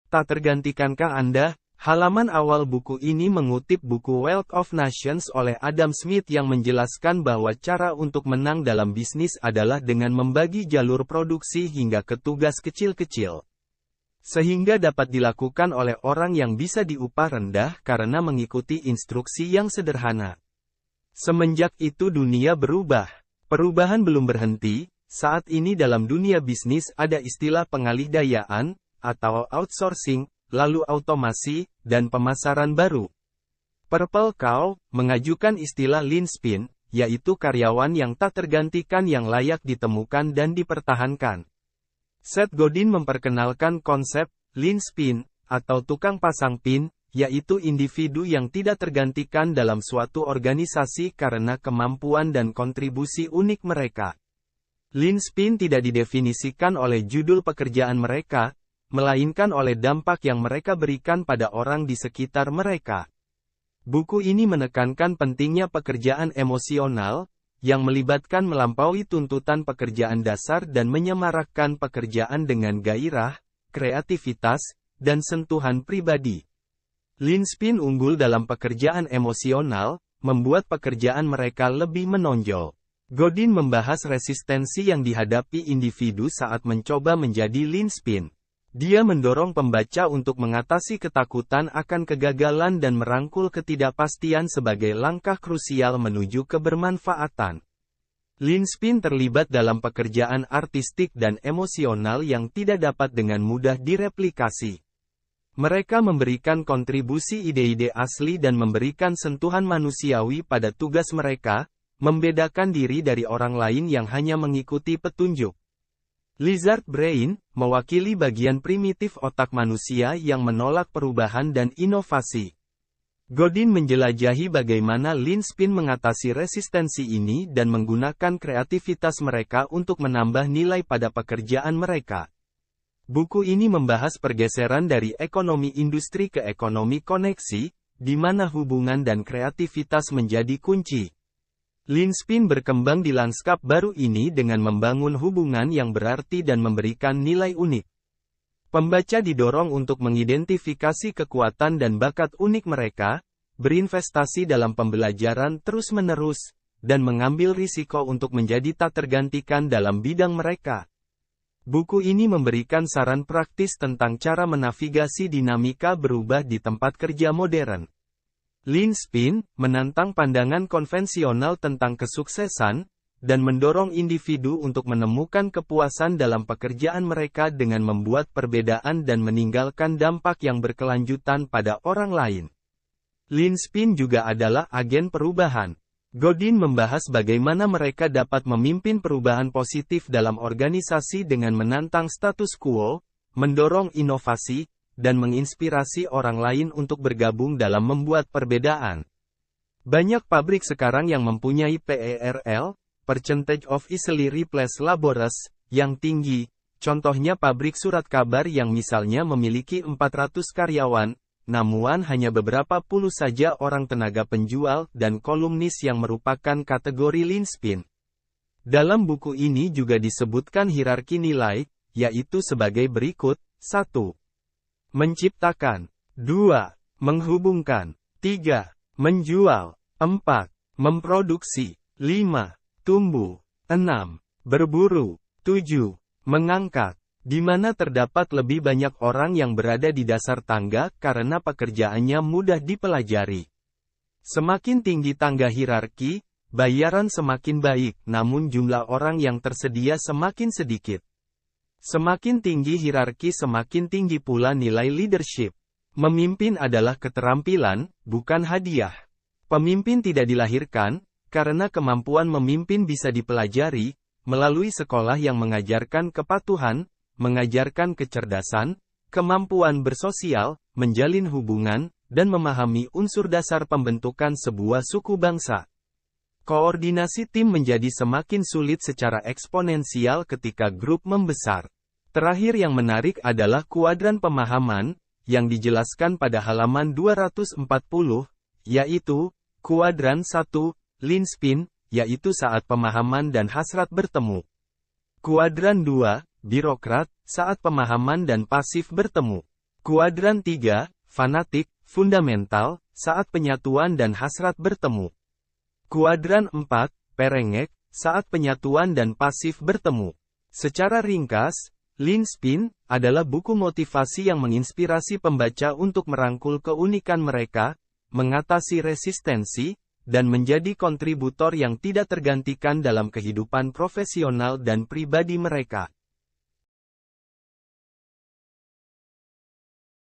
Tak tergantikankah Anda? Halaman awal buku ini mengutip buku Wealth of Nations oleh Adam Smith yang menjelaskan bahwa cara untuk menang dalam bisnis adalah dengan membagi jalur produksi hingga ke tugas kecil-kecil. Sehingga dapat dilakukan oleh orang yang bisa diupah rendah karena mengikuti instruksi yang sederhana. Semenjak itu dunia berubah. Perubahan belum berhenti. Saat ini dalam dunia bisnis ada istilah pengalih-dayaan, atau outsourcing, lalu otomasi, dan pemasaran baru. Purple Cow mengajukan istilah lean spin, yaitu karyawan yang tak tergantikan yang layak ditemukan dan dipertahankan. Seth Godin memperkenalkan konsep lean spin, atau tukang pasang pin, yaitu individu yang tidak tergantikan dalam suatu organisasi karena kemampuan dan kontribusi unik mereka. Lean spin tidak didefinisikan oleh judul pekerjaan mereka, melainkan oleh dampak yang mereka berikan pada orang di sekitar mereka. Buku ini menekankan pentingnya pekerjaan emosional, yang melibatkan melampaui tuntutan pekerjaan dasar dan menyemarakkan pekerjaan dengan gairah, kreativitas, dan sentuhan pribadi. Lean spin unggul dalam pekerjaan emosional, membuat pekerjaan mereka lebih menonjol. Godin membahas resistensi yang dihadapi individu saat mencoba menjadi lean spin. Dia mendorong pembaca untuk mengatasi ketakutan akan kegagalan dan merangkul ketidakpastian sebagai langkah krusial menuju kebermanfaatan. Lean spin terlibat dalam pekerjaan artistik dan emosional yang tidak dapat dengan mudah direplikasi. Mereka memberikan kontribusi ide-ide asli dan memberikan sentuhan manusiawi pada tugas mereka, membedakan diri dari orang lain yang hanya mengikuti petunjuk. Lizard brain, mewakili bagian primitif otak manusia yang menolak perubahan dan inovasi. Godin menjelajahi bagaimana lean spin mengatasi resistensi ini dan menggunakan kreativitas mereka untuk menambah nilai pada pekerjaan mereka. Buku ini membahas pergeseran dari ekonomi industri ke ekonomi koneksi, di mana hubungan dan kreativitas menjadi kunci. Lean spin berkembang di lanskap baru ini dengan membangun hubungan yang berarti dan memberikan nilai unik. Pembaca didorong untuk mengidentifikasi kekuatan dan bakat unik mereka, berinvestasi dalam pembelajaran terus-menerus, dan mengambil risiko untuk menjadi tak tergantikan dalam bidang mereka. Buku ini memberikan saran praktis tentang cara menavigasi dinamika berubah di tempat kerja modern. Lean spin menantang pandangan konvensional tentang kesuksesan, dan mendorong individu untuk menemukan kepuasan dalam pekerjaan mereka dengan membuat perbedaan dan meninggalkan dampak yang berkelanjutan pada orang lain. Lean spin juga adalah agen perubahan. Godin membahas bagaimana mereka dapat memimpin perubahan positif dalam organisasi dengan menantang status quo, mendorong inovasi, dan menginspirasi orang lain untuk bergabung dalam membuat perbedaan. Banyak pabrik sekarang yang mempunyai PERL, Percentage of Easily Replaced Laborers, yang tinggi, contohnya pabrik surat kabar yang misalnya memiliki 400 karyawan, namun hanya beberapa puluh saja orang tenaga penjual dan kolumnis yang merupakan kategori lean spin. Dalam buku ini juga disebutkan hierarki nilai, yaitu sebagai berikut: 1. Menciptakan. 2. Menghubungkan. 3. Menjual. 4. Memproduksi. 5. Tumbuh. 6. Berburu. 7. Mengangkat. Di mana terdapat lebih banyak orang yang berada di dasar tangga karena pekerjaannya mudah dipelajari. Semakin tinggi tangga hierarki, bayaran semakin baik, namun jumlah orang yang tersedia semakin sedikit. Semakin tinggi hierarki semakin tinggi pula nilai leadership. Memimpin adalah keterampilan, bukan hadiah. Pemimpin tidak dilahirkan, karena kemampuan memimpin bisa dipelajari, melalui sekolah yang mengajarkan kepatuhan, mengajarkan kecerdasan, kemampuan bersosial, menjalin hubungan, dan memahami unsur dasar pembentukan sebuah suku bangsa. Koordinasi tim menjadi semakin sulit secara eksponensial ketika grup membesar. Terakhir yang menarik adalah kuadran pemahaman, yang dijelaskan pada halaman 240, yaitu, kuadran 1, lean spin, yaitu saat pemahaman dan hasrat bertemu. Kuadran 2, birokrat, saat pemahaman dan pasif bertemu. Kuadran 3, fanatik, fundamental, saat penyatuan dan hasrat bertemu. Kuadran 4, perengek, saat penyatuan dan pasif bertemu. Secara ringkas, Linchpin adalah buku motivasi yang menginspirasi pembaca untuk merangkul keunikan mereka, mengatasi resistensi, dan menjadi kontributor yang tidak tergantikan dalam kehidupan profesional dan pribadi mereka.